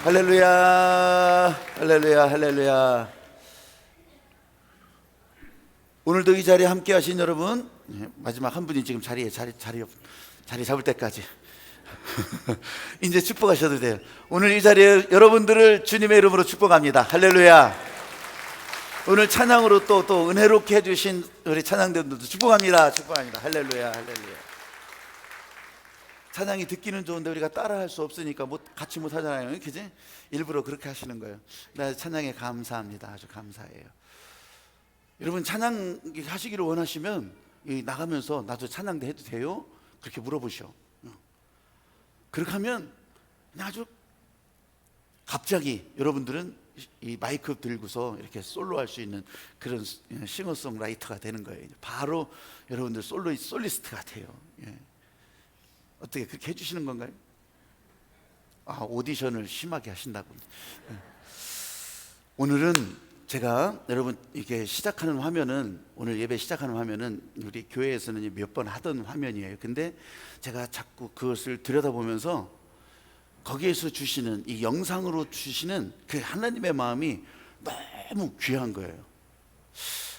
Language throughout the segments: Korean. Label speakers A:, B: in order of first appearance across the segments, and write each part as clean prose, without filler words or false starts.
A: 할렐루야, 할렐루야, 할렐루야. 오늘도 이 자리에 함께 하신 여러분, 마지막 한 분이 지금 자리 잡을 때까지 이제 축복하셔도 돼요. 오늘 이 자리에 여러분들을 주님의 이름으로 축복합니다. 할렐루야. 오늘 찬양으로 또 은혜롭게 해주신 우리 찬양대원들도 축복합니다. 축복합니다. 할렐루야, 할렐루야. 찬양이 듣기는 좋은데 우리가 따라할 수 없으니까 같이 못 하잖아요. 그지? 일부러 그렇게 하시는 거예요. 나 찬양에 감사합니다. 아주 감사해요. 여러분 찬양 하시기를 원하시면 나가면서 나도 찬양대 해도 돼요? 그렇게 물어보셔. 그렇게 하면 그냥 아주 갑자기 여러분들은 이 마이크 들고서 이렇게 솔로 할 수 있는 그런 싱어송라이터가 되는 거예요. 바로 여러분들 솔리스트가 돼요. 예. 어떻게 그렇게 해주시는 건가요? 오디션을 심하게 하신다고. 오늘은 제가 여러분 이게 시작하는 화면은, 오늘 예배 시작하는 화면은 우리 교회에서는 몇 번 하던 화면이에요. 근데 제가 자꾸 그것을 들여다보면서 거기에서 주시는 이 영상으로 주시는 그 하나님의 마음이 너무 귀한 거예요.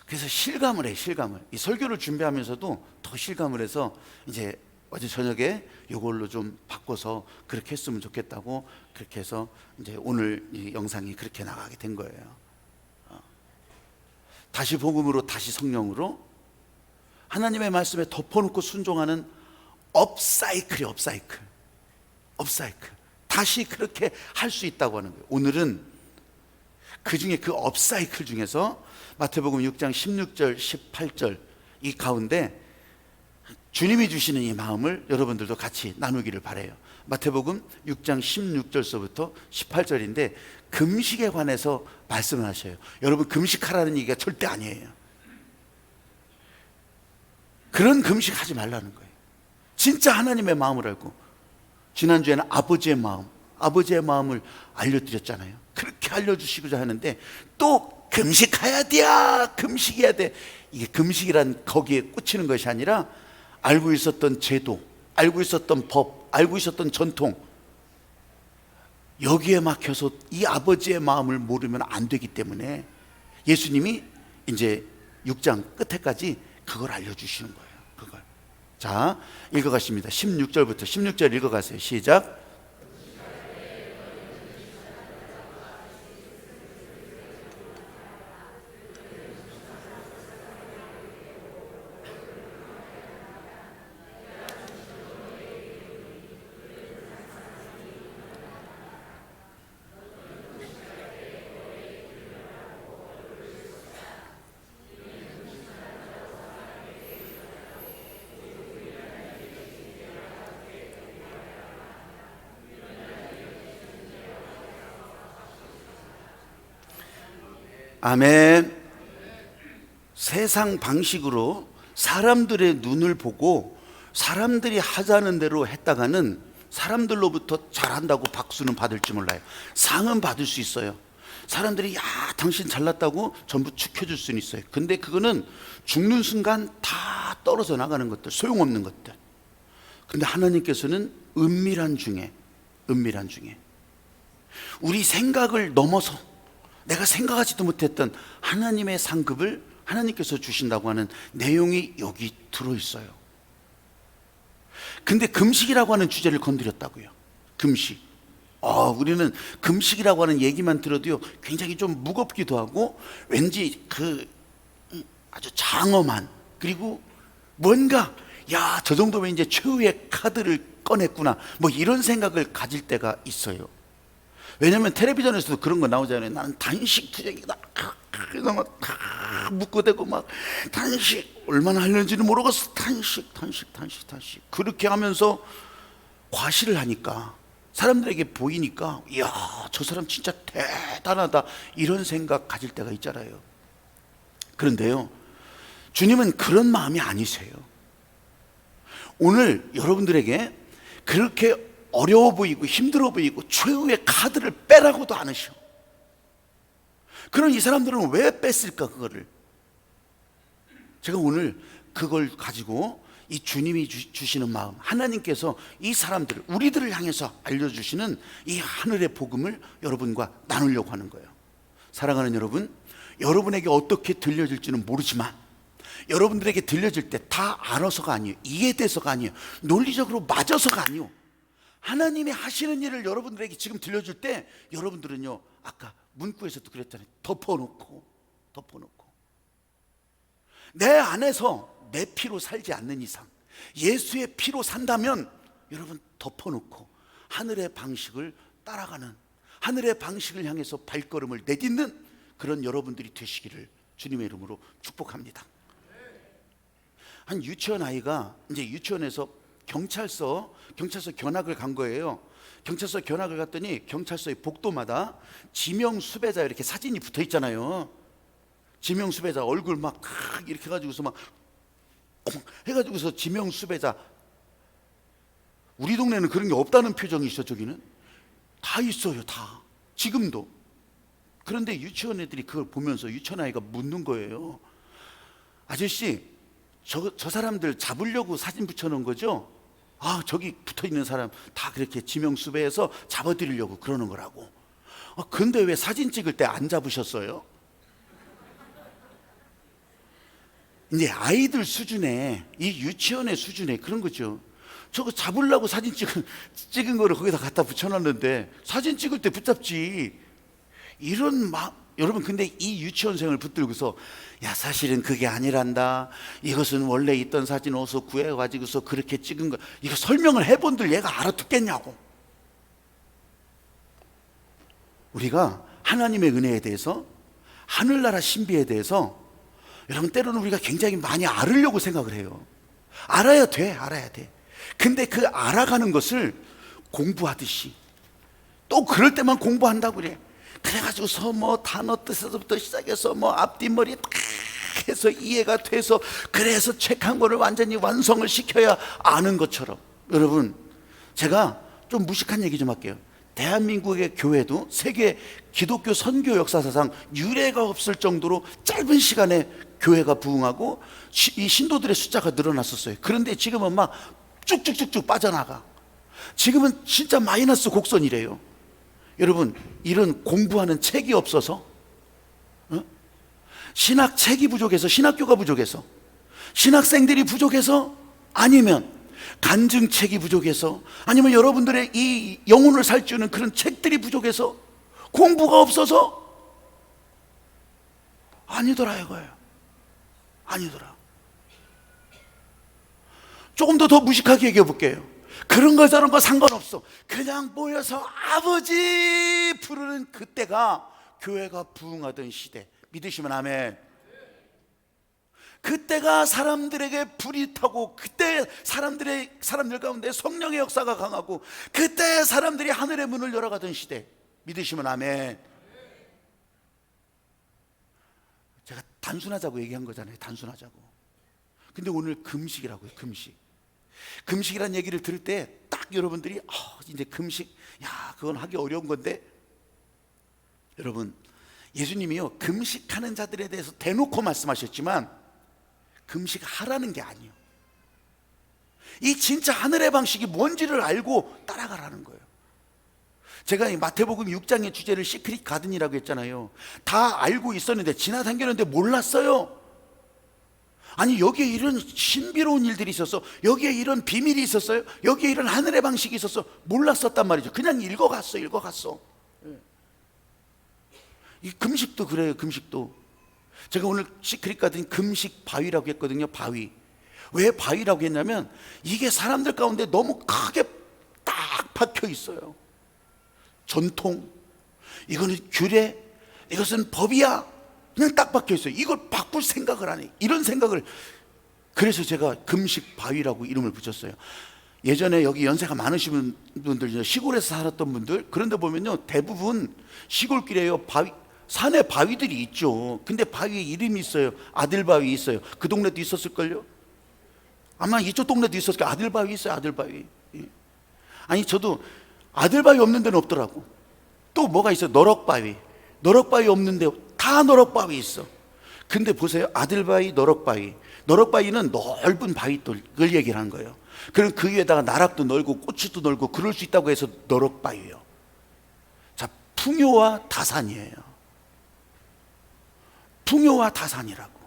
A: 그래서 실감을 해요. 실감을. 이 설교를 준비하면서도 더 실감을 해서 이제 어제 저녁에 이걸로 좀 바꿔서 그렇게 했으면 좋겠다고 그렇게 해서 이제 오늘 이 영상이 그렇게 나가게 된 거예요. 다시 복음으로, 다시 성령으로 하나님의 말씀에 덮어놓고 순종하는 업사이클이 업사이클. 다시 그렇게 할 수 있다고 하는 거예요. 오늘은 그 중에 그 업사이클 중에서 마태복음 6장 16절 18절 이 가운데 주님이 주시는 이 마음을 여러분들도 같이 나누기를 바라요. 마태복음 6장 16절서부터 18절인데 금식에 관해서 말씀을 하셔요. 여러분 금식하라는 얘기가 절대 아니에요. 그런 금식하지 말라는 거예요. 진짜 하나님의 마음을 알고, 지난주에는 아버지의 마음을 알려드렸잖아요. 그렇게 알려주시고자 하는데 또 금식해야 돼, 금식해야 돼. 이게 금식이란 거기에 꽂히는 것이 아니라 알고 있었던 제도, 알고 있었던 법, 알고 있었던 전통, 여기에 막혀서 이 아버지의 마음을 모르면 안 되기 때문에 예수님이 이제 6장 끝에까지 그걸 알려주시는 거예요. 그걸. 자, 읽어가십니다. 16절 읽어가세요. 시작. 아멘. 세상 방식으로 사람들의 눈을 보고 사람들이 하자는 대로 했다가는 사람들로부터 잘한다고 박수는 받을지 몰라요. 상은 받을 수 있어요. 사람들이 야 당신 잘났다고 전부 축혀줄 수는 있어요. 근데 그거는 죽는 순간 다 떨어져 나가는 것들, 소용없는 것들. 근데 하나님께서는 은밀한 중에 우리 생각을 넘어서 내가 생각하지도 못했던 하나님의 상급을 하나님께서 주신다고 하는 내용이 여기 들어있어요. 근데 금식이라고 하는 주제를 건드렸다고요. 금식. 우리는 금식이라고 하는 얘기만 들어도요 굉장히 좀 무겁기도 하고 왠지 아주 장엄한, 그리고 뭔가 저 정도면 이제 최후의 카드를 꺼냈구나, 뭐 이런 생각을 가질 때가 있어요. 왜냐면 텔레비전에서도 그런 거 나오잖아요. 나는 단식 투쟁이다. 그래서 막 묶어대고 막 단식 얼마나 하려는지는 모르겠어. 단식. 그렇게 하면서 과시를 하니까 사람들에게 보이니까 이야 저 사람 진짜 대단하다 이런 생각 가질 때가 있잖아요. 그런데요 주님은 그런 마음이 아니세요. 오늘 여러분들에게 그렇게 어려워 보이고 힘들어 보이고 최후의 카드를 빼라고도 안 하셔. 그럼 이 사람들은 왜 뺐을까? 그거를 제가 오늘 그걸 가지고 이 주님이 주시는 마음, 하나님께서 이 사람들, 우리들을 향해서 알려주시는 이 하늘의 복음을 여러분과 나누려고 하는 거예요. 사랑하는 여러분, 여러분에게 어떻게 들려질지는 모르지만 여러분들에게 들려질 때 다 알아서가 아니에요. 이해돼서가 아니에요. 논리적으로 맞아서가 아니에요. 하나님이 하시는 일을 여러분들에게 지금 들려줄 때 여러분들은요, 아까 문구에서도 그랬잖아요. 덮어놓고 내 안에서 내 피로 살지 않는 이상, 예수의 피로 산다면 여러분 덮어놓고 하늘의 방식을 따라가는, 하늘의 방식을 향해서 발걸음을 내딛는 그런 여러분들이 되시기를 주님의 이름으로 축복합니다. 한 유치원 아이가 이제 유치원에서 경찰서 견학을 간 거예요. 경찰서 견학을 갔더니 경찰서의 복도마다 지명 수배자 이렇게 사진이 붙어 있잖아요. 지명 수배자 얼굴 막 이렇게 해가지고서 막 해가지고서 지명 수배자. 우리 동네는 그런 게 없다는 표정이죠. 저기는 다 있어요. 다 지금도. 그런데 유치원 애들이 그걸 보면서 유치원 아이가 묻는 거예요. 아저씨, 저 사람들 잡으려고 사진 붙여놓은 거죠? 아, 저기 붙어있는 사람 다 그렇게 지명수배해서 잡아드리려고 그러는 거라고. 근데 왜 사진 찍을 때 안 잡으셨어요? 이제 아이들 수준에, 이 유치원의 수준에 그런 거죠. 저거 잡으려고 사진 찍은 거를 거기다 갖다 붙여놨는데 사진 찍을 때 붙잡지. 이런 여러분, 근데 이 유치원생을 붙들고서 야, 사실은 그게 아니란다. 이것은 원래 있던 사진 어디서 구해가지고서 그렇게 찍은 거. 이거 설명을 해본들 얘가 알아듣겠냐고. 우리가 하나님의 은혜에 대해서, 하늘나라 신비에 대해서 여러분 때로는 우리가 굉장히 많이 알으려고 생각을 해요. 알아야 돼. 근데 그 알아가는 것을 공부하듯이, 또 그럴 때만 공부한다고 그래. 그래가지고서 뭐 단어 뜻에서부터 시작해서 뭐 앞뒤머리 딱 해서 이해가 돼서, 그래서 책 한 권을 완전히 완성을 시켜야 아는 것처럼. 여러분, 제가 좀 무식한 얘기 좀 할게요. 대한민국의 교회도 세계 기독교 선교 역사사상 유례가 없을 정도로 짧은 시간에 교회가 부흥하고 이 신도들의 숫자가 늘어났었어요. 그런데 지금은 막 쭉쭉쭉쭉 빠져나가. 지금은 진짜 마이너스 곡선이래요. 여러분, 이런 공부하는 책이 없어서, 신학 책이 부족해서, 신학교가 부족해서, 신학생들이 부족해서, 아니면 간증책이 부족해서, 아니면 여러분들의 이 영혼을 살찌우는 그런 책들이 부족해서, 공부가 없어서 아니더라 이거예요. 아니더라. 조금 더 무식하게 얘기해 볼게요. 그런 거 저런 거 상관없어. 그냥 모여서 아버지 부르는 그때가 교회가 부흥하던 시대. 믿으시면 아멘. 그때가 사람들에게 불이 타고, 그때 사람들 가운데 성령의 역사가 강하고, 그때 사람들이 하늘의 문을 열어가던 시대. 믿으시면 아멘. 제가 단순하자고 얘기한 거잖아요. 단순하자고. 근데 오늘 금식이라고요. 금식이라는 얘기를 들을 때 딱 여러분들이 이제 금식, 야, 그건 하기 어려운 건데, 여러분, 예수님이요 금식하는 자들에 대해서 대놓고 말씀하셨지만 금식하라는 게 아니에요. 이 진짜 하늘의 방식이 뭔지를 알고 따라가라는 거예요. 제가 이 마태복음 6장의 주제를 시크릿 가든이라고 했잖아요. 다 알고 있었는데, 지나당겼는데 몰랐어요. 아니, 여기에 이런 신비로운 일들이 있었어, 여기에 이런 비밀이 있었어요, 여기에 이런 하늘의 방식이 있었어, 몰랐었단 말이죠. 그냥 읽어갔어. 이 금식도 그래요. 금식도 제가 오늘 시크릿 가든 금식 바위라고 했거든요. 바위. 왜 바위라고 했냐면, 이게 사람들 가운데 너무 크게 딱 박혀 있어요. 전통, 이거는 규례, 이것은 법이야, 그냥 딱 박혀 있어요. 이걸 바꿀 생각을 안 해. 이런 생각을. 그래서 제가 금식 바위라고 이름을 붙였어요. 예전에 여기 연세가 많으신 분들, 시골에서 살았던 분들, 그런데 보면요 대부분 시골길에요 산에 바위들이 있죠. 근데 바위에 이름이 있어요. 아들바위 있어요. 그 동네도 있었을걸요. 아마 이쪽 동네도 있었을 거예요. 아들바위 있어요. 아들바위. 아니, 저도 아들바위 없는 데는 없더라고. 또 뭐가 있어요? 너럭바위 없는 데 다 너럭바위 있어. 근데 보세요. 아들바위, 너럭바위. 너럭바위는 넓은 바위돌을 얘기를 하는 거예요. 그럼 그 위에다가 나락도 넓고 꼬치도 넓고 그럴 수 있다고 해서 너럭바위예요. 자, 풍요와 다산이에요. 풍요와 다산이라고.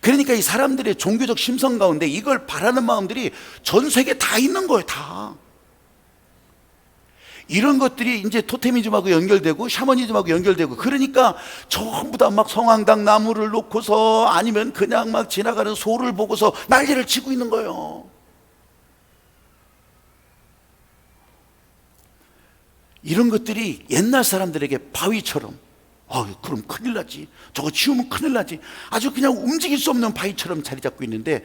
A: 그러니까 이 사람들의 종교적 심성 가운데 이걸 바라는 마음들이 전 세계에 다 있는 거예요. 다. 이런 것들이 이제 토테미즘하고 연결되고 샤머니즘하고 연결되고, 그러니까 전부 다 막 성황당 나무를 놓고서 아니면 그냥 막 지나가는 소를 보고서 난리를 치고 있는 거예요. 이런 것들이 옛날 사람들에게 바위처럼, 그럼 큰일 나지, 저거 치우면 큰일 나지, 아주 그냥 움직일 수 없는 바위처럼 자리 잡고 있는데,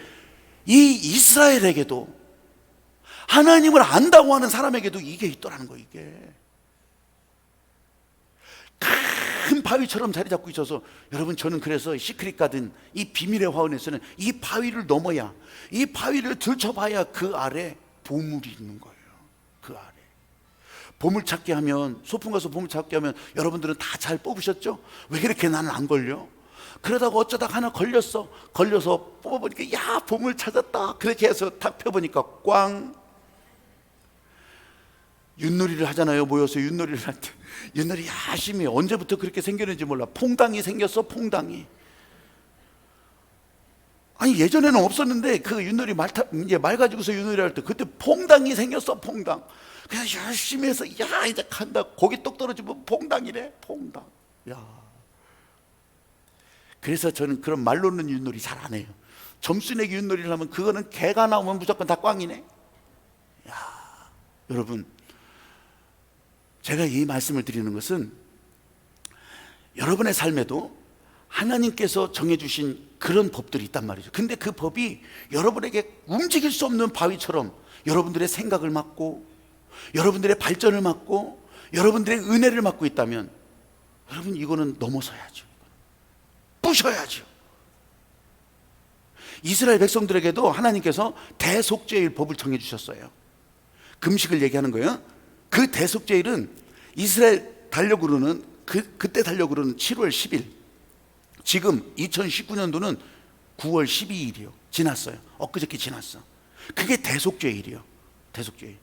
A: 이 이스라엘에게도, 하나님을 안다고 하는 사람에게도 이게 있더라는 거예요. 이게 큰 바위처럼 자리 잡고 있어서, 여러분, 저는 그래서 시크릿 가든 이 비밀의 화원에서는 이 바위를 넘어야, 이 바위를 들춰봐야 그 아래 보물이 있는 거예요. 그 아래 보물찾기 하면, 소풍 가서 보물찾기 하면 여러분들은 다 잘 뽑으셨죠? 왜 그렇게 나는 안 걸려? 그러다가 어쩌다가 하나 걸려서 뽑아보니까, 야, 보물 찾았다. 그렇게 해서 탁 펴보니까 꽝. 윷놀이를 하잖아요. 모여서 윷놀이를 할 때 윷놀이 열심히, 언제부터 그렇게 생겼는지 몰라. 퐁당이 생겼어. 퐁당이. 아니, 예전에는 없었는데 그 윷놀이 이제 말 가지고서 윷놀이 할 때 그때 퐁당이 생겼어. 퐁당. 그래서 열심히 해서, 야, 이제 간다. 고기 똑 떨어지면 퐁당이래. 퐁당. 야. 그래서 저는 그런 말 놓는 윷놀이 잘 안 해요. 점수 내기 윷놀이를 하면 그거는 개가 나오면 무조건 다 꽝이네. 야, 여러분, 제가 이 말씀을 드리는 것은, 여러분의 삶에도 하나님께서 정해주신 그런 법들이 있단 말이죠. 근데 그 법이 여러분에게 움직일 수 없는 바위처럼 여러분들의 생각을 막고, 여러분들의 발전을 막고, 여러분들의 은혜를 막고 있다면, 여러분, 이거는 넘어서야죠. 부셔야죠. 이스라엘 백성들에게도 하나님께서 대속죄일 법을 정해주셨어요. 금식을 얘기하는 거예요. 그 대속죄일은 이스라엘 달력으로는 그때 달력으로는 7월 10일, 지금 2019년도는 9월 12일이요. 지났어요. 엊그저께 지났어. 그게 대속죄일이요. 대속죄일.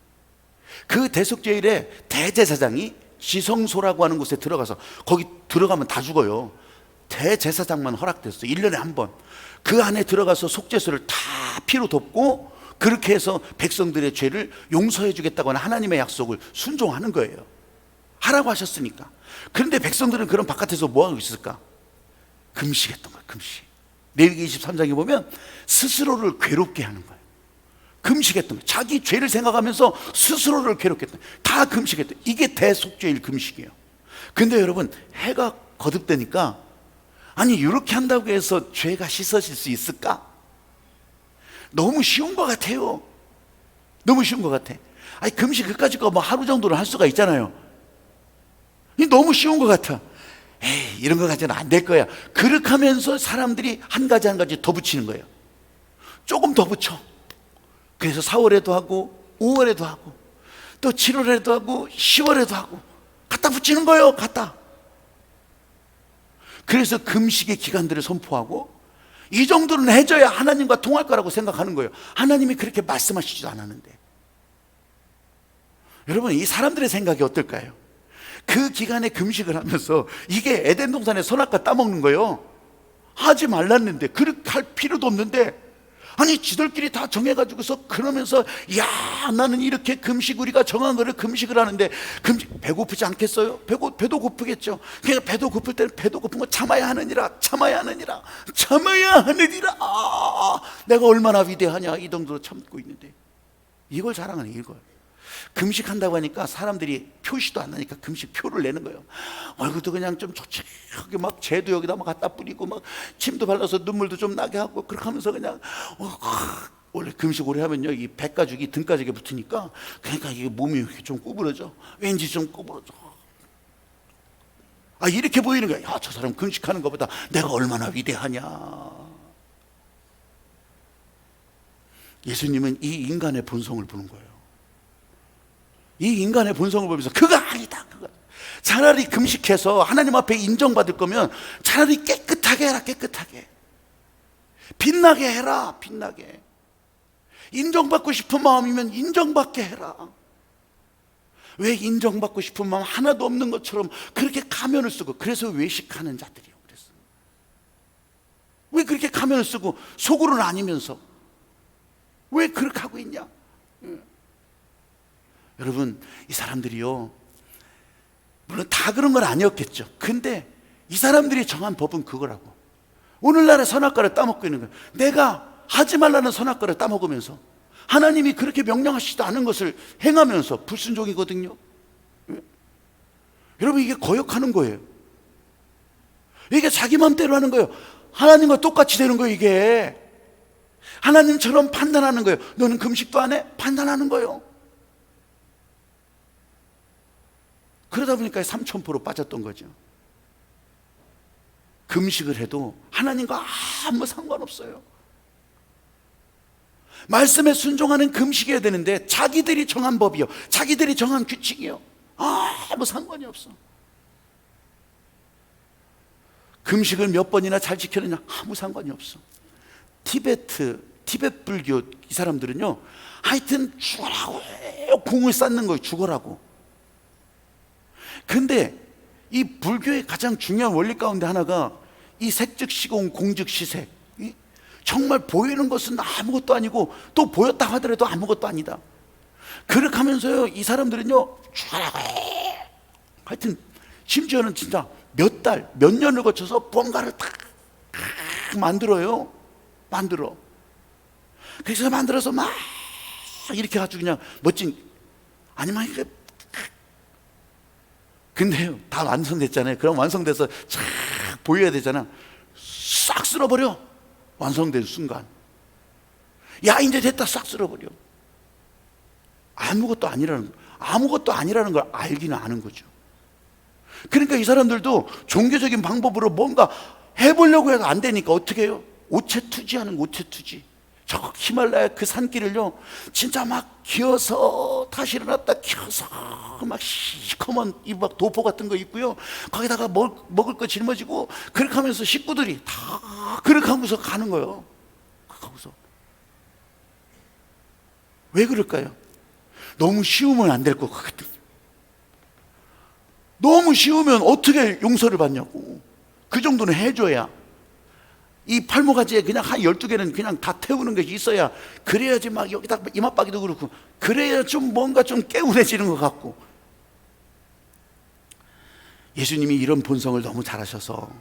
A: 그 대속죄일에 대제사장이 지성소라고 하는 곳에 들어가서, 거기 들어가면 다 죽어요. 대제사장만 허락됐어. 1년에 한 번. 그 안에 들어가서 속죄소를 다 피로 덮고, 그렇게 해서 백성들의 죄를 용서해 주겠다고 하는 하나님의 약속을 순종하는 거예요. 하라고 하셨으니까. 그런데 백성들은 그런 바깥에서 뭐하고 있을까? 금식했던 거예요. 금식. 레위기 23장에 보면 스스로를 괴롭게 하는 거예요. 금식했던 거예요. 자기 죄를 생각하면서 스스로를 괴롭게 했던 거예요. 다 금식했던 거예요. 이게 대속죄일 금식이에요. 근데 여러분, 해가 거듭되니까, 아니, 이렇게 한다고 해서 죄가 씻어질 수 있을까? 너무 쉬운 것 같아요. 너무 쉬운 것 같아. 아니, 금식 그까짓 거 뭐 하루 정도는 할 수가 있잖아요. 너무 쉬운 것 같아. 에이, 이런 거 가지고는 안 될 거야. 그렇게 하면서 사람들이 한 가지 더 붙이는 거예요. 조금 더 붙여. 그래서 4월에도 하고 5월에도 하고 또 7월에도 하고 10월에도 하고 갖다 붙이는 거예요. 갖다. 그래서 금식의 기간들을 선포하고, 이 정도는 해줘야 하나님과 통할 거라고 생각하는 거예요. 하나님이 그렇게 말씀하시지도 않았는데. 여러분, 이 사람들의 생각이 어떨까요? 그 기간에 금식을 하면서, 이게 에덴 동산에 선악과 따먹는 거예요. 하지 말랐는데, 그렇게 할 필요도 없는데, 아니, 지들끼리 다 정해가지고서 그러면서, 야, 나는 이렇게 금식, 우리가 정한 거를 금식을 하는데, 배고프지 않겠어요? 배도 고프겠죠. 그러니까 배도 고플 때는 배도 고픈 거 참아야 하느니라, 참아야 하느니라, 참아야 하느니라. 내가 얼마나 위대하냐, 이 정도로 참고 있는데, 이걸 자랑하는 이걸. 금식한다고 하니까 사람들이 표시도 안 나니까 금식표를 내는 거예요. 얼굴도 그냥 좀 조직하게 막 재도 여기다 막 갖다 뿌리고 막 침도 발라서 눈물도 좀 나게 하고, 그렇게 하면서 그냥 원래 금식 오래 하면요, 이 배가죽이 등가죽에 붙으니까, 그러니까 이게 몸이 좀 구부러져. 왠지 좀 구부러져. 이렇게 보이는 거야. 야, 저 사람 금식하는 것보다 내가 얼마나 위대하냐. 예수님은 이 인간의 본성을 보는 거예요. 이 인간의 본성을 보면서, 그거 아니다, 그거. 차라리 금식해서 하나님 앞에 인정받을 거면 차라리 깨끗하게 깨끗하게 해라. 깨끗하게. 빛나게 해라. 빛나게. 인정받고 싶은 마음이면 인정받게 해라. 왜 인정받고 싶은 마음 하나도 없는 것처럼 그렇게 가면을 쓰고, 그래서 외식하는 자들이요. 그래서 왜 그렇게 가면을 쓰고 속으로는 아니면서 왜 그렇게 하고 있냐? 여러분, 이 사람들이요, 물론 다 그런 건 아니었겠죠. 근데 이 사람들이 정한 법은 그거라고. 오늘날의 선악과를 따먹고 있는 거예요. 내가 하지 말라는 선악과를 따먹으면서 하나님이 그렇게 명령하시지도 않은 것을 행하면서 불순종이거든요. 여러분, 이게 거역하는 거예요. 이게 자기 맘대로 하는 거예요. 하나님과 똑같이 되는 거예요. 이게 하나님처럼 판단하는 거예요. 너는 금식도 안 해? 판단하는 거예요. 그러다 보니까 삼천포로 빠졌던 거죠. 금식을 해도 하나님과 아무 상관없어요. 말씀에 순종하는 금식이어야 되는데 자기들이 정한 법이요, 자기들이 정한 규칙이요, 아무 상관이 없어. 금식을 몇 번이나 잘 지켰느냐, 아무 상관이 없어. 티베트 불교 이 사람들은요, 하여튼 죽어라고 공을 쌓는 거예요. 죽어라고. 근데 이 불교의 가장 중요한 원리 가운데 하나가 이 색즉시공 공즉시색. 정말 보이는 것은 아무것도 아니고 또 보였다 하더라도 아무것도 아니다. 그렇게 하면서요, 이 사람들은요, 죽어라고. 하여튼 심지어는 진짜 몇 달, 몇 년을 거쳐서 뭔가를 딱 만들어요. 만들어. 그래서 만들어서 막 이렇게 아주 그냥 멋진, 아니면 이게, 근데요, 다 완성됐잖아요. 그럼 완성돼서 쫙 보여야 되잖아. 싹 쓸어버려. 완성된 순간. 야, 이제 됐다. 싹 쓸어버려. 아무것도 아니라는 거. 아무것도 아니라는 걸 알기는 아는 거죠. 그러니까 이 사람들도 종교적인 방법으로 뭔가 해보려고 해도 안 되니까 어떻게 해요? 오체투지하는 거예요. 오체투지. 저 히말라야 그 산길을요, 진짜 막 기어서 다시 일어났다 기어서 막 시커먼 이 막 도포 같은 거 있고요, 거기다가 먹을 거 짊어지고 그렇게 하면서 식구들이 다 그렇게 하면서 가는 거예요. 하고서 왜 그럴까요? 너무 쉬우면 안 될 것 같거든요. 너무 쉬우면 어떻게 용서를 받냐고. 그 정도는 해줘야. 이 팔모가지에 그냥 한 12개는 그냥 다 태우는 것이 있어야, 그래야지 막 여기다 이맛박이도 그렇고, 그래야 좀 뭔가 좀 깨운해지는 것 같고. 예수님이 이런 본성을 너무 잘 아셔서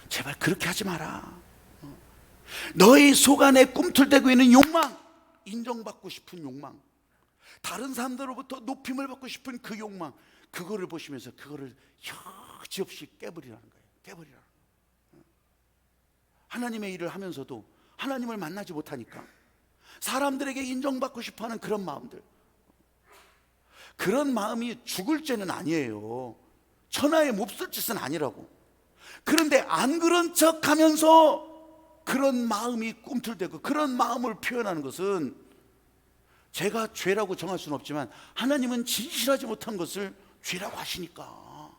A: 제발 그렇게 하지 마라. 너희 속 안에 꿈틀대고 있는 욕망, 인정받고 싶은 욕망, 다른 사람들로부터 높임을 받고 싶은 그 욕망, 그거를 보시면서 그거를 여지없이 깨버리라는 거예요. 깨버리라. 하나님의 일을 하면서도 하나님을 만나지 못하니까 사람들에게 인정받고 싶어하는 그런 마음들, 그런 마음이 죽을 죄는 아니에요. 천하에 몹쓸 짓은 아니라고. 그런데 안 그런 척 하면서 그런 마음이 꿈틀대고 그런 마음을 표현하는 것은, 제가 죄라고 정할 수는 없지만 하나님은 진실하지 못한 것을 죄라고 하시니까,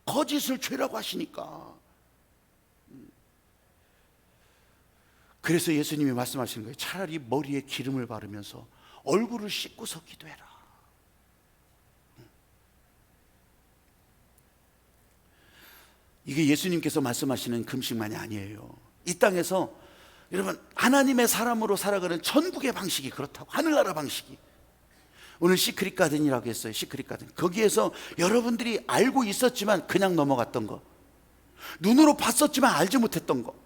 A: 거짓을 죄라고 하시니까. 그래서 예수님이 말씀하시는 거예요. 차라리 머리에 기름을 바르면서 얼굴을 씻고서 기도해라. 이게 예수님께서 말씀하시는 금식만이 아니에요. 이 땅에서 여러분, 하나님의 사람으로 살아가는 천국의 방식이 그렇다고. 하늘나라 방식이. 오늘 시크릿 가든이라고 했어요. 시크릿 가든. 거기에서 여러분들이 알고 있었지만 그냥 넘어갔던 거, 눈으로 봤었지만 알지 못했던 거.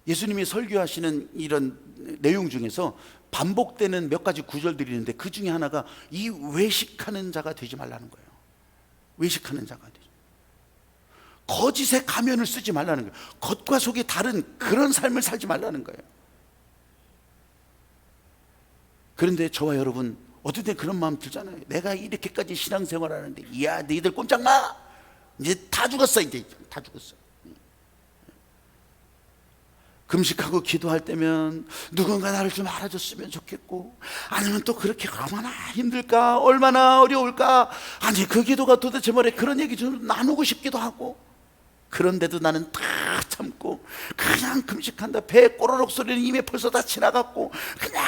A: 예수님이 설교하시는 이런 내용 중에서 반복되는 몇 가지 구절들이 있는데, 그 중에 하나가 이 외식하는 자가 되지 말라는 거예요. 외식하는 자가 되지. 거짓의 가면을 쓰지 말라는 거예요. 겉과 속이 다른 그런 삶을 살지 말라는 거예요. 그런데 저와 여러분, 어떨 때 그런 마음 들잖아요. 내가 이렇게까지 신앙생활 하는데, 이야, 너희들 꼼짝 마! 이제 다 죽었어. 이제 다 죽었어. 금식하고 기도할 때면 누군가 나를 좀 알아줬으면 좋겠고, 아니면 또 그렇게 얼마나 힘들까, 얼마나 어려울까, 아니 그 기도가 도대체 뭐래, 그런 얘기 좀 나누고 싶기도 하고. 그런데도 나는 다 참고 그냥 금식한다. 배 꼬르륵 소리는 이미 벌써 다 지나갔고 그냥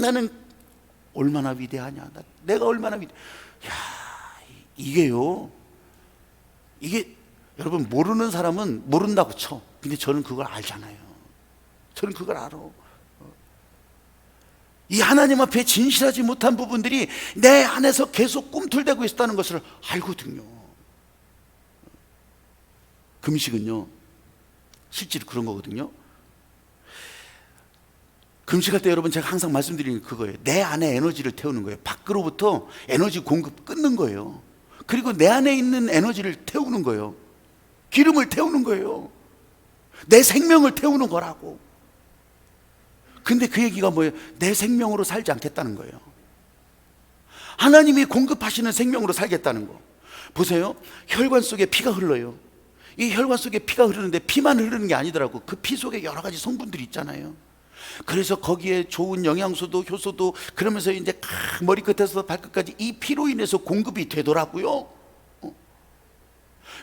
A: 나는 얼마나 위대하냐. 내가 얼마나 위대. 야, 이게요. 이게 여러분 모르는 사람은 모른다고 쳐. 근데 저는 그걸 알잖아요. 저는 그걸 알아. 이 하나님 앞에 진실하지 못한 부분들이 내 안에서 계속 꿈틀대고 있다는 것을 알거든요. 금식은요, 실제로 그런 거거든요. 금식할 때 여러분 제가 항상 말씀드리는 게 그거예요. 내 안에 에너지를 태우는 거예요. 밖으로부터 에너지 공급 끊는 거예요. 그리고 내 안에 있는 에너지를 태우는 거예요. 기름을 태우는 거예요. 내 생명을 태우는 거라고. 근데 그 얘기가 뭐예요? 내 생명으로 살지 않겠다는 거예요. 하나님이 공급하시는 생명으로 살겠다는 거. 보세요. 혈관 속에 피가 흘러요. 이 혈관 속에 피가 흐르는데 피만 흐르는 게 아니더라고. 그 피 속에 여러 가지 성분들이 있잖아요. 그래서 거기에 좋은 영양소도 효소도 그러면서 이제 머리끝에서 발끝까지 이 피로 인해서 공급이 되더라고요.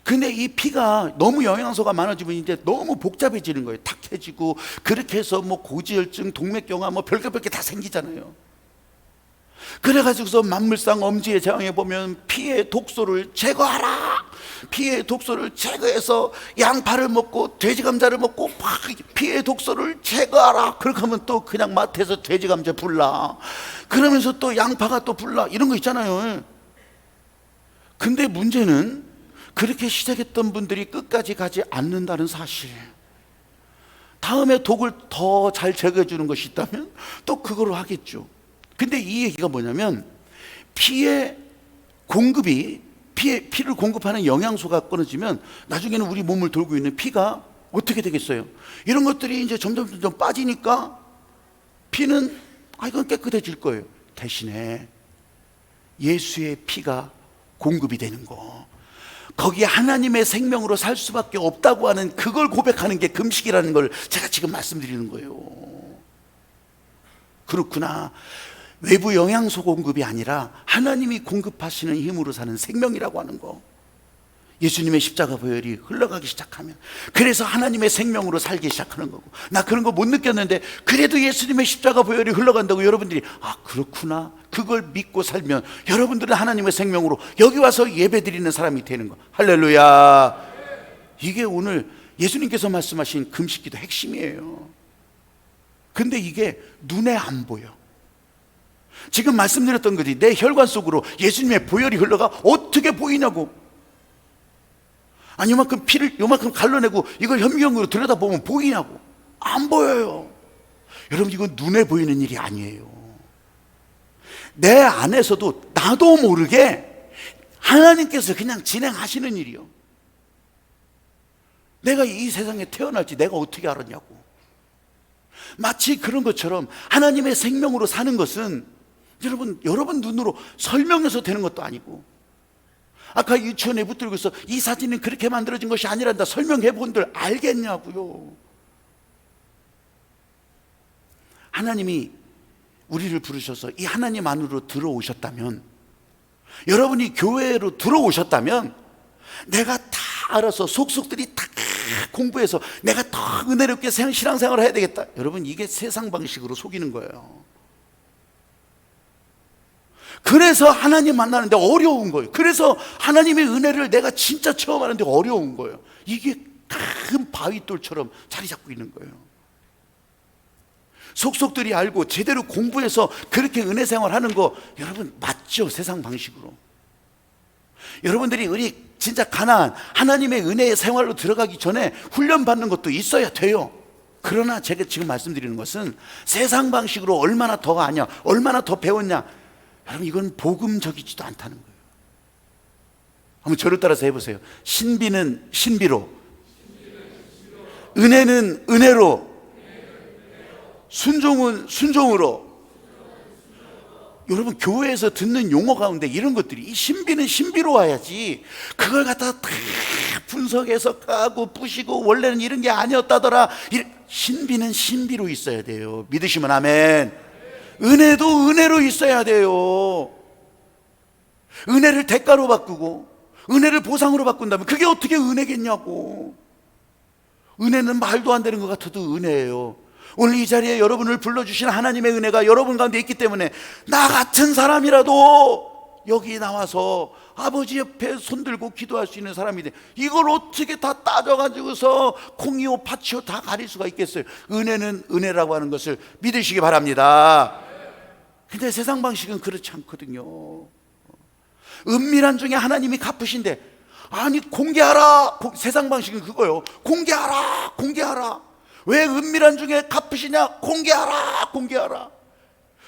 A: 근데 이 피가 너무 영양소가 많아지면 이제 너무 복잡해지는 거예요. 탁해지고 그렇게 해서 뭐 고지혈증, 동맥경화 뭐 별게 다 생기잖아요. 그래가지고서 만물상 엄지의 제왕에 보면 피의 독소를 제거하라. 피의 독소를 제거해서 양파를 먹고 돼지 감자를 먹고 피의 독소를 제거하라. 그렇게 하면 또 그냥 마트에서 돼지 감자 불나. 그러면서 또 양파가 또 불나. 이런 거 있잖아요. 근데 문제는 그렇게 시작했던 분들이 끝까지 가지 않는다는 사실. 다음에 독을 더 잘 제거해 주는 것이 있다면 또 그거로 하겠죠. 근데 이 얘기가 뭐냐면 피의 공급이 피를 공급하는 영양소가 끊어지면 나중에는 우리 몸을 돌고 있는 피가 어떻게 되겠어요? 이런 것들이 이제 점점 빠지니까 피는 이건 깨끗해질 거예요. 대신에 예수의 피가 공급이 되는 거, 거기에 하나님의 생명으로 살 수밖에 없다고 하는 그걸 고백하는 게 금식이라는 걸 제가 지금 말씀드리는 거예요. 그렇구나. 외부 영양소 공급이 아니라 하나님이 공급하시는 힘으로 사는 생명이라고 하는 거. 예수님의 십자가 보혈이 흘러가기 시작하면 그래서 하나님의 생명으로 살기 시작하는 거고. 나 그런 거 못 느꼈는데 그래도 예수님의 십자가 보혈이 흘러간다고 여러분들이 그렇구나. 그걸 믿고 살면 여러분들은 하나님의 생명으로 여기 와서 예배 드리는 사람이 되는 거. 할렐루야. 이게 오늘 예수님께서 말씀하신 금식기도 핵심이에요. 근데 이게 눈에 안 보여. 지금 말씀드렸던 거지. 내 혈관 속으로 예수님의 보혈이 흘러가 어떻게 보이냐고. 아니 요만큼 피를 요만큼 갈라내고 이걸 현미경으로 들여다보면 보이냐고. 안 보여요. 여러분 이건 눈에 보이는 일이 아니에요. 내 안에서도 나도 모르게 하나님께서 그냥 진행하시는 일이요. 내가 이 세상에 태어날지 내가 어떻게 알았냐고. 마치 그런 것처럼 하나님의 생명으로 사는 것은 여러분 눈으로 설명해서 되는 것도 아니고, 아까 유치원에 붙들고 있어 이 사진은 그렇게 만들어진 것이 아니란다 설명해 본들 알겠냐고요. 하나님이 우리를 부르셔서 이 하나님 안으로 들어오셨다면, 여러분이 교회로 들어오셨다면 내가 다 알아서 속속들이 다 공부해서 내가 더 은혜롭게 신앙생활을 해야 되겠다. 여러분 이게 세상 방식으로 속이는 거예요. 그래서 하나님 만나는데 어려운 거예요. 그래서 하나님의 은혜를 내가 진짜 체험하는데 어려운 거예요. 이게 큰 바위돌처럼 자리 잡고 있는 거예요. 속속들이 알고 제대로 공부해서 그렇게 은혜 생활하는 거 여러분 맞죠? 세상 방식으로. 여러분들이 우리 진짜 가나안 하나님의 은혜의 생활로 들어가기 전에 훈련받는 것도 있어야 돼요. 그러나 제가 지금 말씀드리는 것은 세상 방식으로 얼마나 더 아냐, 얼마나 더 배웠냐, 여러분 이건 복음적이지도 않다는 거예요. 한번 저를 따라서 해보세요. 신비는 신비로, 은혜는 은혜로, 순종은 순종으로. 여러분 교회에서 듣는 용어 가운데 이런 것들이, 이 신비는 신비로 와야지 그걸 갖다가 다 분석해서 까고 부시고 원래는 이런 게 아니었다더라. 신비는 신비로 있어야 돼요. 믿으시면 아멘. 은혜도 은혜로 있어야 돼요. 은혜를 대가로 바꾸고 은혜를 보상으로 바꾼다면 그게 어떻게 은혜겠냐고. 은혜는 말도 안 되는 것 같아도 은혜예요. 오늘 이 자리에 여러분을 불러주신 하나님의 은혜가 여러분 가운데 있기 때문에 나 같은 사람이라도 여기 나와서 아버지 옆에 손들고 기도할 수 있는 사람이 돼. 이걸 어떻게 다 따져가지고서 콩이요 팥이요 다 가릴 수가 있겠어요. 은혜는 은혜라고 하는 것을 믿으시기 바랍니다. 근데 세상 방식은 그렇지 않거든요. 은밀한 중에 하나님이 갚으신데, 아니 공개하라. 세상 방식은 그거요. 공개하라, 공개하라. 왜 은밀한 중에 갚으시냐? 공개하라, 공개하라.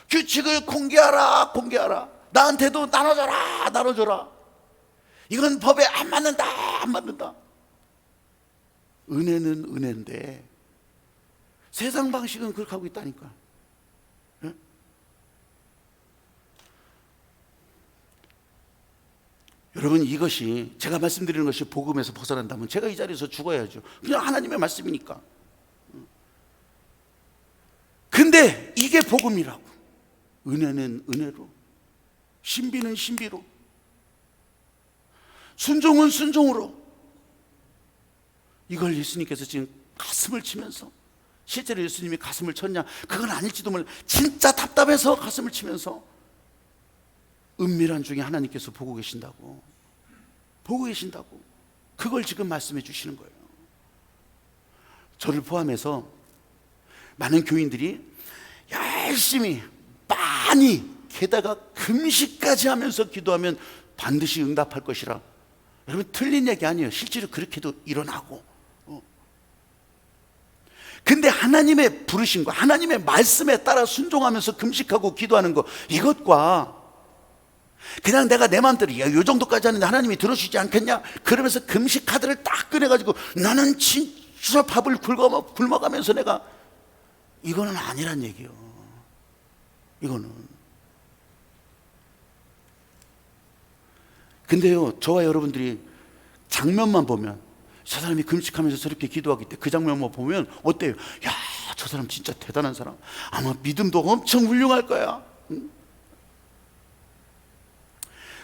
A: 규칙을 공개하라, 공개하라. 나한테도 나눠줘라, 나눠줘라. 이건 법에 안 맞는다, 안 맞는다. 은혜는 은혜인데 세상 방식은 그렇게 하고 있다니까. 네? 여러분, 이것이 제가 말씀드리는 것이 복음에서 벗어난다면 제가 이 자리에서 죽어야죠. 그냥 하나님의 말씀이니까. 근데 이게 복음이라고. 은혜는 은혜로, 신비는 신비로, 순종은 순종으로. 이걸 예수님께서 지금 가슴을 치면서, 실제로 예수님이 가슴을 쳤냐? 그건 아닐지도 몰라. 진짜 답답해서 가슴을 치면서 은밀한 중에 하나님께서 보고 계신다고, 보고 계신다고. 그걸 지금 말씀해 주시는 거예요. 저를 포함해서 많은 교인들이 열심히 많이, 게다가 금식까지 하면서 기도하면 반드시 응답할 것이라. 여러분, 틀린 얘기 아니에요. 실제로 그렇게도 일어나고. 근데 하나님의 부르신 거, 하나님의 말씀에 따라 순종하면서 금식하고 기도하는 거, 이것과 그냥 내가 내 마음대로 야, 요 정도까지 하는데 하나님이 들어주지 않겠냐? 그러면서 금식 카드를 딱 꺼내가지고 나는 진짜 밥을 굶어가면서 내가, 이거는 아니란 얘기예요. 이거는. 근데요, 저와 여러분들이 장면만 보면, 저 사람이 금식하면서 저렇게 기도하기 때 그 장면만 보면 어때요? 야, 저 사람 진짜 대단한 사람, 아마 믿음도 엄청 훌륭할 거야. 응?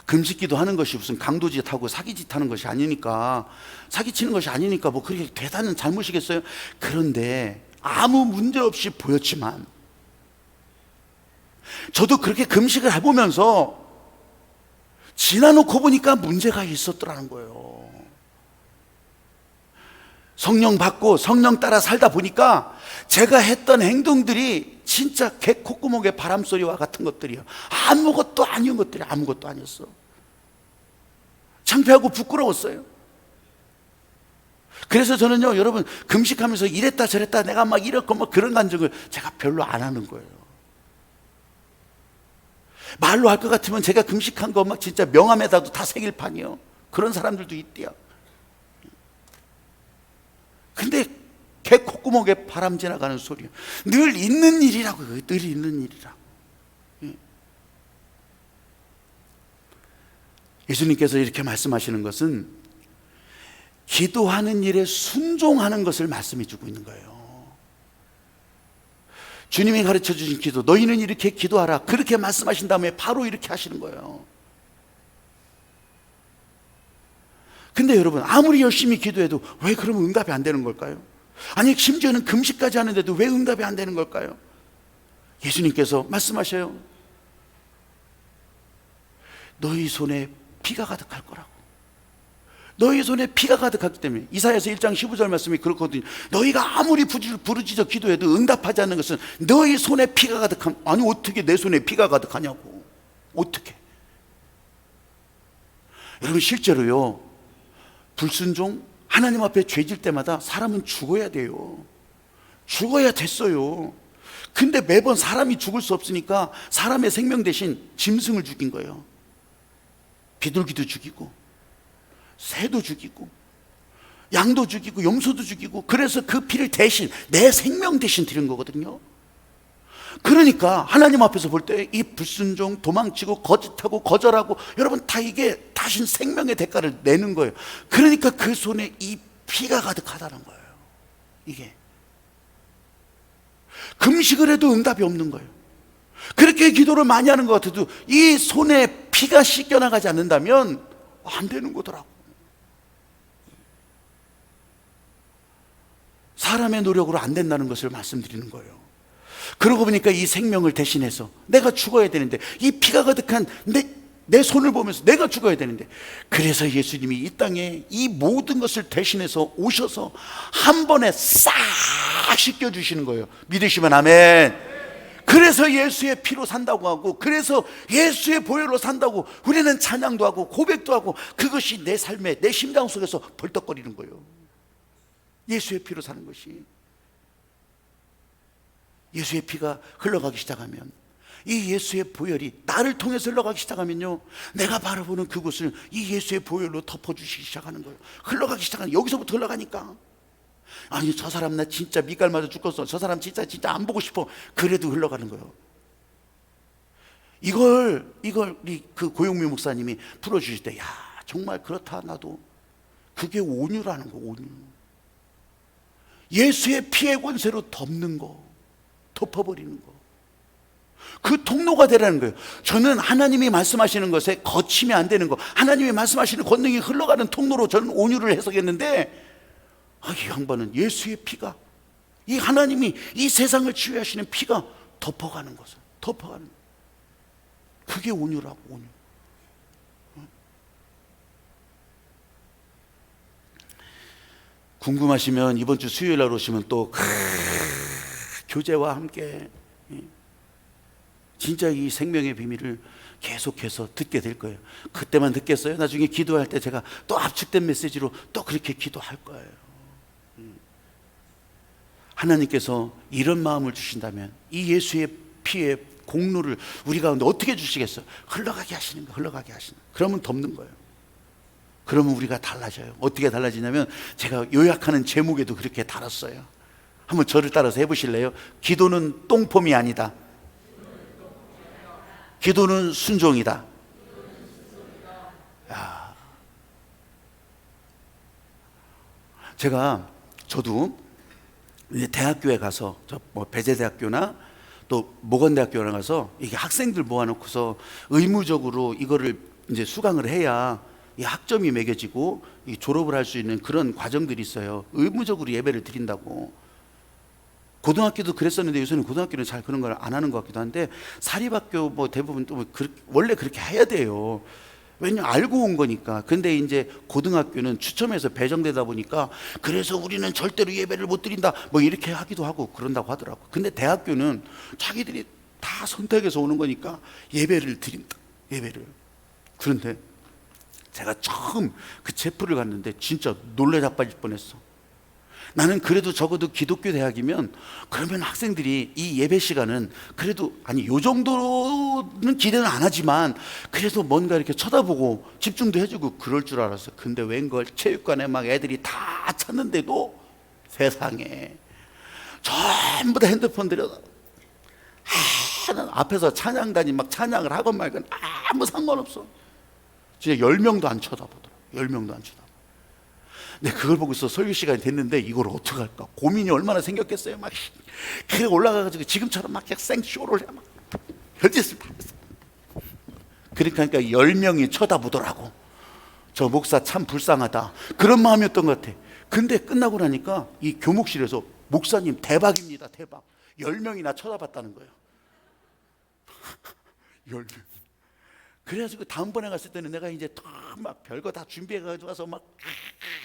A: 금식기도 하는 것이 무슨 강도짓 하고 사기짓 하는 것이 아니니까, 사기치는 것이 아니니까 뭐 그렇게 대단한 잘못이겠어요? 그런데 아무 문제 없이 보였지만, 저도 그렇게 금식을 해보면서 지나놓고 보니까 문제가 있었더라는 거예요. 성령 받고 성령 따라 살다 보니까 제가 했던 행동들이 진짜 개 콧구멍에 바람소리와 같은 것들이요. 아무것도 아니온 것들이 아무것도 아니었어. 창피하고 부끄러웠어요. 그래서 저는요, 여러분, 금식하면서 이랬다 저랬다 내가 막 이렇고 뭐 그런 감정을 제가 별로 안 하는 거예요. 말로 할 것 같으면 제가 금식한 거 막 진짜 명함에다도 다 새길 판이요. 그런 사람들도 있대요. 근데 개 콧구멍에 바람 지나가는 소리요. 늘 있는 일이라고요. 늘 있는 일이라고. 예수님께서 이렇게 말씀하시는 것은 기도하는 일에 순종하는 것을 말씀해 주고 있는 거예요. 주님이 가르쳐 주신 기도, 너희는 이렇게 기도하라, 그렇게 말씀하신 다음에 바로 이렇게 하시는 거예요. 근데 여러분, 아무리 열심히 기도해도 왜 그러면 응답이 안 되는 걸까요? 아니, 심지어는 금식까지 하는데도 왜 응답이 안 되는 걸까요? 예수님께서 말씀하셔요. 너희 손에 피가 가득할 거라고. 너희 손에 피가 가득하기 때문에. 이사야서 1장 15절 말씀이 그렇거든요. 너희가 아무리 부르짖어 기도해도 응답하지 않는 것은 너희 손에 피가 가득한. 아니, 어떻게 내 손에 피가 가득하냐고. 어떻게? 여러분, 실제로요, 불순종, 하나님 앞에 죄질 때마다 사람은 죽어야 돼요. 죽어야 됐어요. 근데 매번 사람이 죽을 수 없으니까 사람의 생명 대신 짐승을 죽인 거예요. 비둘기도 죽이고 새도 죽이고 양도 죽이고 염소도 죽이고, 그래서 그 피를 대신, 내 생명 대신 드린 거거든요. 그러니까 하나님 앞에서 볼 때 이 불순종, 도망치고 거짓하고 거절하고, 여러분 다 이게 다신 생명의 대가를 내는 거예요. 그러니까 그 손에 이 피가 가득하다는 거예요. 이게 금식을 해도 응답이 없는 거예요. 그렇게 기도를 많이 하는 것 같아도 이 손에 피가 씻겨나가지 않는다면 안 되는 거더라고. 사람의 노력으로 안 된다는 것을 말씀드리는 거예요. 그러고 보니까 이 생명을 대신해서 내가 죽어야 되는데, 이 피가 가득한 내 손을 보면서 내가 죽어야 되는데, 그래서 예수님이 이 땅에 이 모든 것을 대신해서 오셔서 한 번에 싹 씻겨주시는 거예요. 믿으시면 아멘. 그래서 예수의 피로 산다고 하고, 그래서 예수의 보혈로 산다고 우리는 찬양도 하고 고백도 하고, 그것이 내 삶에, 내 심장 속에서 벌떡거리는 거예요. 예수의 피로 사는 것이. 예수의 피가 흘러가기 시작하면, 이 예수의 보혈이 나를 통해서 흘러가기 시작하면요, 내가 바라보는 그곳을 이 예수의 보혈로 덮어주시기 시작하는 거예요. 흘러가기 시작하는, 여기서부터 흘러가니까. 아니, 저 사람 나 진짜 밑갈 맞아 죽겠어, 저 사람 진짜 안 보고 싶어, 그래도 흘러가는 거예요. 이걸 우리 그 고용미 목사님이 풀어주실 때, 야, 정말 그렇다. 나도 그게 온유라는 거. 온유. 예수의 피의 권세로 덮는 거, 덮어버리는 거, 그 통로가 되라는 거예요. 저는 하나님이 말씀하시는 것에 거치면 안 되는 거, 하나님이 말씀하시는 권능이 흘러가는 통로로 저는 온유를 해석했는데, 이 양반은 예수의 피가, 이 하나님이 이 세상을 치유하시는 피가 덮어가는 것을, 덮어가는 거예요. 그게 온유라고. 온유. 궁금하시면 이번 주 수요일 날 오시면 또 교제와 함께 진짜 이 생명의 비밀을 계속해서 듣게 될 거예요. 그때만 듣겠어요? 나중에 기도할 때 제가 또 압축된 메시지로 또 그렇게 기도할 거예요. 하나님께서 이런 마음을 주신다면 이 예수의 피의 공로를 우리 가운데 어떻게 주시겠어요? 흘러가게 하시는 거예요. 흘러가게 하시는 거예요. 그러면 덮는 거예요. 그러면 우리가 달라져요. 어떻게 달라지냐면, 제가 요약하는 제목에도 그렇게 달았어요. 한번 저를 따라서 해보실래요? 기도는 똥폼이 아니다. 기도는 순종이다. 야. 저도 이제 대학교에 가서, 배재대학교나 또 모건대학교에 가서 이게 학생들 모아놓고서 의무적으로 이거를 이제 수강을 해야 이 학점이 매겨지고 이 졸업을 할 수 있는 그런 과정들이 있어요. 의무적으로 예배를 드린다고. 고등학교도 그랬었는데 요새는 고등학교는 잘 그런 걸 안 하는 것 같기도 한데, 사립학교 대부분 또 원래 그렇게 해야 돼요. 왜냐면 알고 온 거니까. 근데 이제 고등학교는 추첨해서 배정되다 보니까, 그래서 우리는 절대로 예배를 못 드린다 이렇게 하기도 하고 그런다고 하더라고. 근데 대학교는 자기들이 다 선택해서 오는 거니까 예배를 드린다. 예배를. 그런데 제가 처음 그 체프를 갔는데 진짜 놀래 자빠질 뻔했어. 나는 그래도 적어도 기독교 대학이면, 그러면 학생들이 이 예배 시간은 그래도, 요 정도는 기대는 안 하지만 그래도 뭔가 이렇게 쳐다보고 집중도 해주고 그럴 줄 알았어. 근데 웬걸 체육관에 막 애들이 다 찼는데도 세상에 전부 다 핸드폰 들여다, 앞에서 찬양단이 막 찬양을 하건 말건 아무 상관없어. 진짜 10명도 안 쳐다보더라. 10명도 안 쳐다보. 근데 그걸 보고 있어. 설교 시간이 됐는데 이걸 어떻게 할까 고민이 얼마나 생겼겠어요. 막 그래 올라가가지고 지금처럼 막 생쇼를 해, 막 별짓을 다 했어. 그러니까 10명이 쳐다보더라고. 저 목사 참 불쌍하다, 그런 마음이었던 것 같아. 근데 끝나고 나니까 이 교목실에서, 목사님 대박입니다, 대박, 10명이나 쳐다봤다는 거예요. 10명. 그래가지고 다음번에 갔을 때는 내가 이제 막 별거 다 준비해가지고 와서 막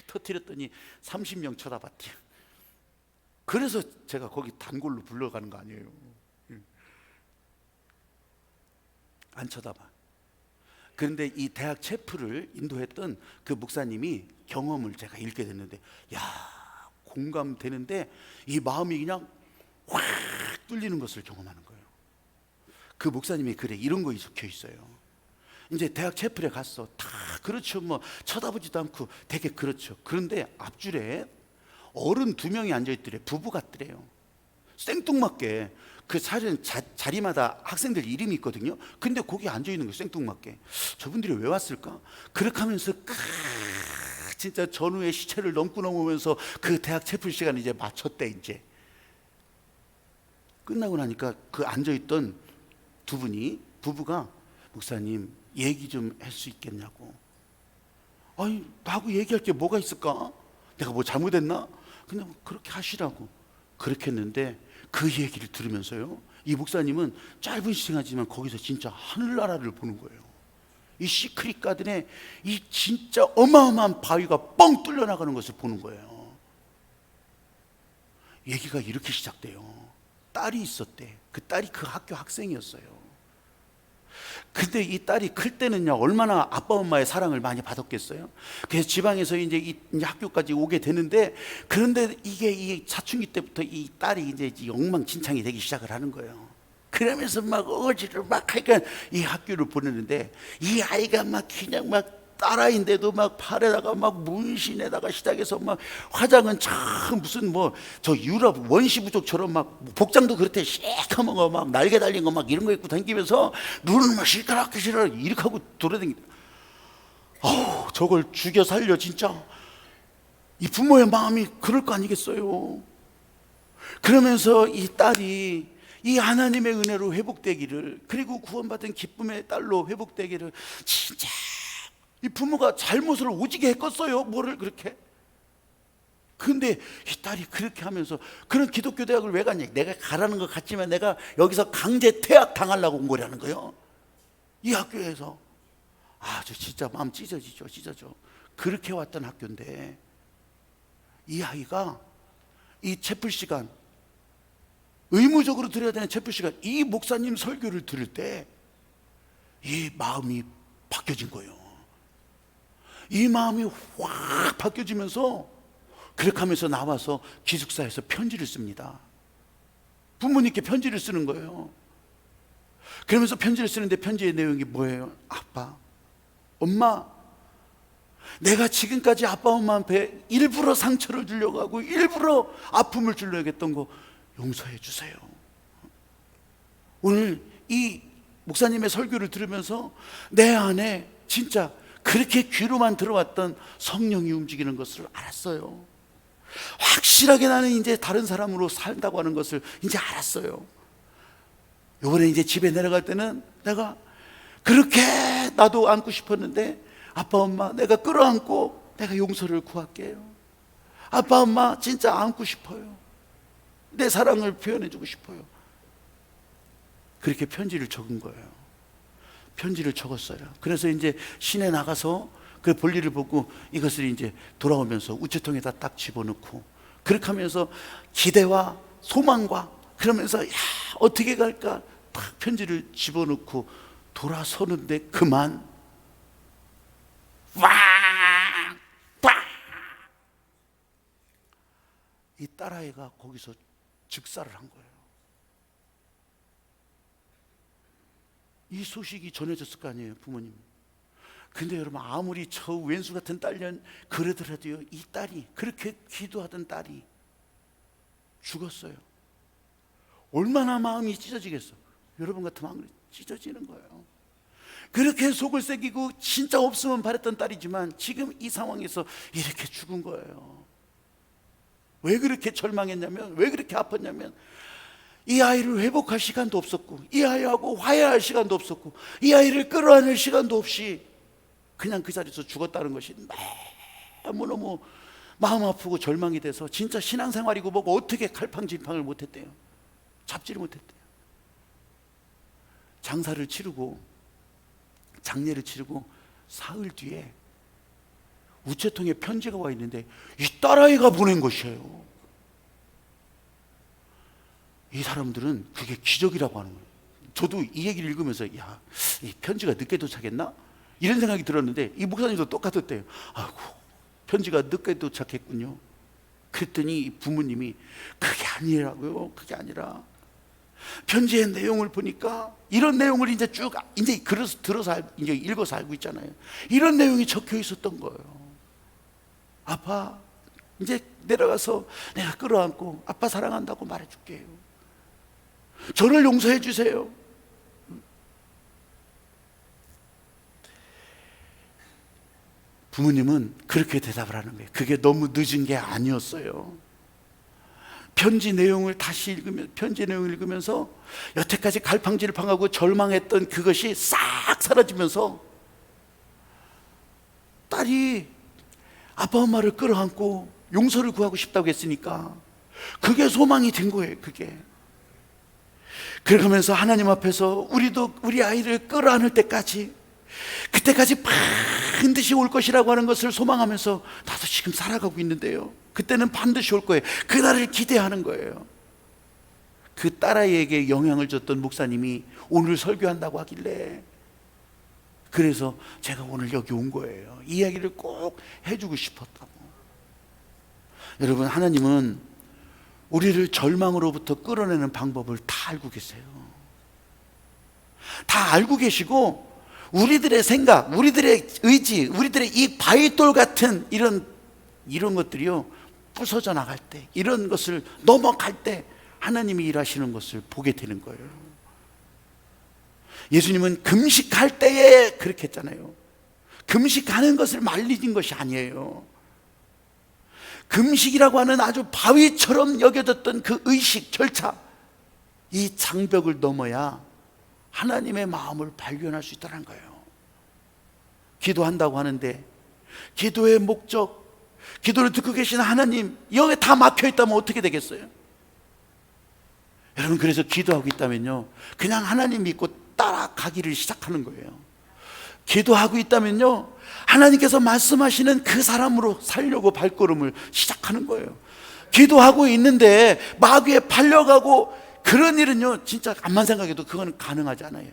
A: 터뜨렸더니 30명 쳐다봤대. 그래서 제가 거기 단골로 불러가는 거 아니에요. 안 쳐다봐. 그런데 이 대학 체프를 인도했던 그 목사님이 경험을 제가 읽게 됐는데, 야, 공감되는데 이 마음이 그냥 확 뚫리는 것을 경험하는 거예요. 그 목사님이 그래, 이런 거 적혀 있어요. 이제 대학 체플에 갔어. 다 그렇죠. 쳐다보지도 않고 되게 그렇죠. 그런데 앞줄에 어른 2명이 앉아있더래. 부부 같더래요. 생뚱맞게. 그 자리마다 학생들 이름이 있거든요. 근데 거기 앉아있는 거예요. 생뚱맞게. 저분들이 왜 왔을까? 그렇게 하면서 진짜 전후의 시체를 넘으면서 그 대학 체플 시간 이제 마쳤대. 이제 끝나고 나니까 그 앉아있던 부부가, 목사님 얘기 좀 할 수 있겠냐고. 아니, 나하고 얘기할 게 뭐가 있을까? 내가 뭐 잘못했나? 그냥 그렇게 하시라고. 그렇게 했는데 그 얘기를 들으면서요, 이 목사님은 짧은 시간이지만 거기서 진짜 하늘나라를 보는 거예요. 이 시크릿 가든에 이 진짜 어마어마한 바위가 뻥 뚫려 나가는 것을 보는 거예요. 얘기가 이렇게 시작돼요. 딸이 있었대. 그 딸이 그 학교 학생이었어요. 근데 이 딸이 클 때는요, 얼마나 아빠 엄마의 사랑을 많이 받았겠어요. 그래서 지방에서 이제 학교까지 오게 되는데, 그런데 이게 이 사춘기 때부터 이 딸이 이제 엉망진창이 되기 시작을 하는 거예요. 그러면서 막 어지를 막 하니까 이 학교를 보내는데, 이 아이가 막 그냥 막 딸아이인데도 막 팔에다가 막 문신에다가 시작해서 막 화장은 참 무슨 뭐 저 유럽 원시 부족처럼 막 복장도 그렇대 시커먼 거 막 날개 달린 거 막 이런 거 입고 다니면서 눈을 막 실까랗게 이렇게 하고 돌아다니고, 아우 저걸 죽여 살려. 진짜 이 부모의 마음이 그럴 거 아니겠어요. 그러면서 이 딸이 이 하나님의 은혜로 회복되기를, 그리고 구원받은 기쁨의 딸로 회복되기를, 진짜 이 부모가 잘못을 오지게 했겠어요. 뭐를 그렇게. 근데 이 딸이 그렇게 하면서, 그런 기독교 대학을 왜 갔냐? 내가 가라는 것 같지만 내가 여기서 강제 퇴학 당하려고 온 거라는 거예요. 이 학교에서. 저 진짜 마음 찢어지죠. 그렇게 왔던 학교인데, 이 아이가 이 채플 시간, 의무적으로 들어야 되는 채플 시간, 이 목사님 설교를 들을 때 이 마음이 바뀌어진 거예요. 이 마음이 확 바뀌어지면서 그렇게 하면서 나와서 기숙사에서 편지를 씁니다. 부모님께 편지를 쓰는 거예요. 그러면서 편지를 쓰는데 편지의 내용이 뭐예요? 아빠, 엄마, 내가 지금까지 아빠 엄마한테 일부러 상처를 주려고 하고 일부러 아픔을 주려고 했던 거 용서해 주세요. 오늘 이 목사님의 설교를 들으면서 내 안에 진짜 그렇게 귀로만 들어왔던 성령이 움직이는 것을 알았어요. 확실하게 나는 이제 다른 사람으로 산다고 하는 것을 이제 알았어요. 요번에 이제 집에 내려갈 때는 내가 그렇게 나도 안고 싶었는데, 아빠 엄마 내가 끌어안고 내가 용서를 구할게요. 아빠 엄마 진짜 안고 싶어요. 내 사랑을 표현해주고 싶어요. 그렇게 편지를 적은 거예요. 편지를 적었어요. 그래서 이제 시내 나가서 그 볼일을 보고 이것을 이제 돌아오면서 우체통에다 딱 집어넣고, 그렇게 하면서 기대와 소망과, 그러면서 야 어떻게 갈까 딱 편지를 집어넣고 돌아서는데 그만 이 딸아이가 거기서 즉사를 한 거예요. 이 소식이 전해졌을 거 아니에요, 부모님. 근데 여러분, 아무리 저 왼수 같은 딸년 그러더라도요, 이 딸이, 그렇게 기도하던 딸이 죽었어요. 얼마나 마음이 찢어지겠어. 여러분 같은 마음이 찢어지는 거예요. 그렇게 속을 새기고 진짜 없으면 바랬던 딸이지만 지금 이 상황에서 이렇게 죽은 거예요. 왜 그렇게 절망했냐면, 왜 그렇게 아팠냐면, 이 아이를 회복할 시간도 없었고, 이 아이하고 화해할 시간도 없었고, 이 아이를 끌어안을 시간도 없이 그냥 그 자리에서 죽었다는 것이 너무너무 마음 아프고 절망이 돼서 진짜 신앙생활이고 뭐고 어떻게 갈팡질팡을 못했대요. 잡지를 못했대요. 장사를 치르고 장례를 치르고 사흘 뒤에 우체통에 편지가 와 있는데 이 딸아이가 보낸 것이에요. 이 사람들은 그게 기적이라고 하는 거예요. 저도 이 얘기를 읽으면서 야, 이 편지가 늦게 도착했나? 이런 생각이 들었는데 이 목사님도 똑같았대요. 아이고, 편지가 늦게 도착했군요. 그랬더니 이 부모님이 그게 아니라고요. 그게 아니라 편지의 내용을 보니까 이런 내용을 이제 쭉 이제 들어서 이제 읽어서 알고 있잖아요. 이런 내용이 적혀 있었던 거예요. 아빠, 이제 내려가서 내가 끌어안고 아빠 사랑한다고 말해줄게요. 저를 용서해 주세요. 부모님은 그렇게 대답을 하는 거예요. 그게 너무 늦은 게 아니었어요. 편지 내용을 읽으면서 여태까지 갈팡질팡하고 절망했던 그것이 싹 사라지면서 딸이 아빠 엄마를 끌어안고 용서를 구하고 싶다고 했으니까 그게 소망이 된 거예요. 그게. 그러면서 하나님 앞에서 우리도 우리 아이를 끌어안을 때까지, 그때까지 반드시 올 것이라고 하는 것을 소망하면서 나도 지금 살아가고 있는데요, 그때는 반드시 올 거예요. 그날을 기대하는 거예요. 그 딸아이에게 영향을 줬던 목사님이 오늘 설교한다고 하길래, 그래서 제가 오늘 여기 온 거예요. 이 이야기를 꼭 해주고 싶었다고. 여러분, 하나님은 우리를 절망으로부터 끌어내는 방법을 다 알고 계세요. 다 알고 계시고, 우리들의 생각, 우리들의 의지, 우리들의 이 바위돌 같은 이런 것들이요, 부서져 나갈 때, 이런 것을 넘어갈 때 하나님이 일하시는 것을 보게 되는 거예요. 예수님은 금식할 때에 그렇게 했잖아요. 금식하는 것을 말리는 것이 아니에요. 금식이라고 하는 아주 바위처럼 여겨졌던 그 의식, 절차, 이 장벽을 넘어야 하나님의 마음을 발견할 수 있다는 거예요. 기도한다고 하는데 기도의 목적, 기도를 듣고 계신 하나님, 여기에 다 막혀 있다면 어떻게 되겠어요? 여러분, 그래서 기도하고 있다면요, 그냥 하나님 믿고 따라가기를 시작하는 거예요. 기도하고 있다면요, 하나님께서 말씀하시는 그 사람으로 살려고 발걸음을 시작하는 거예요. 기도하고 있는데 마귀에 팔려가고 그런 일은요, 진짜 암만 생각해도 그건 가능하지 않아요.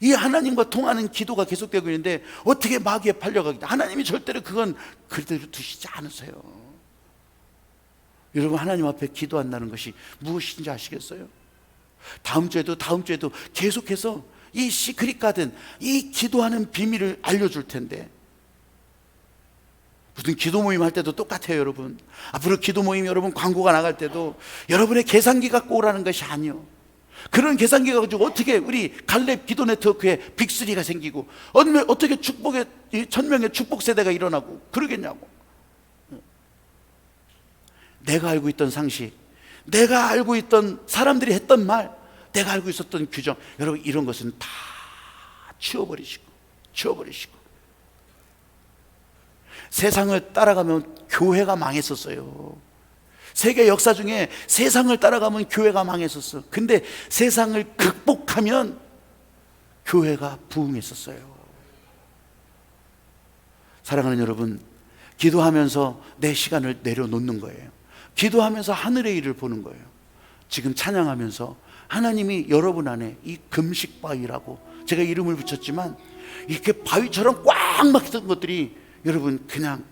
A: 이 하나님과 통하는 기도가 계속되고 있는데 어떻게 마귀에 팔려가겠다. 하나님이 절대로 그건 그대로 두시지 않으세요. 여러분, 하나님 앞에 기도한다는 것이 무엇인지 아시겠어요? 다음 주에도 계속해서 이 시크릿 가든, 이 기도하는 비밀을 알려줄 텐데, 무슨 기도 모임 할 때도 똑같아요. 여러분, 앞으로 기도 모임, 여러분 광고가 나갈 때도 여러분의 계산기 갖고 오라는 것이 아니요, 그런 계산기 가지고 어떻게 우리 갈렙 기도 네트워크에 빅3가 생기고 어떻게 축복의 1000명의 축복 세대가 일어나고 그러겠냐고. 내가 알고 있던 상식, 내가 알고 있던 사람들이 했던 말, 내가 알고 있었던 규정, 여러분 이런 것은 다 치워버리시고 세상을 따라가면 교회가 망했었어요. 세계 역사 중에 세상을 따라가면 교회가 망했었어. 근데 세상을 극복하면 교회가 부흥했었어요. 사랑하는 여러분, 기도하면서 내 시간을 내려놓는 거예요. 기도하면서 하늘의 일을 보는 거예요. 지금 찬양하면서 하나님이 여러분 안에 이 금식 바위라고 제가 이름을 붙였지만, 이렇게 바위처럼 꽉 막혔던 것들이 여러분 그냥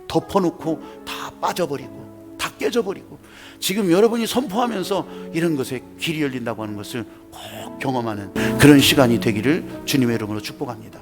A: 덮어놓고 다 빠져버리고 다 깨져버리고, 지금 여러분이 선포하면서 이런 것에 길이 열린다고 하는 것을 꼭 경험하는 그런 시간이 되기를 주님의 이름으로 축복합니다.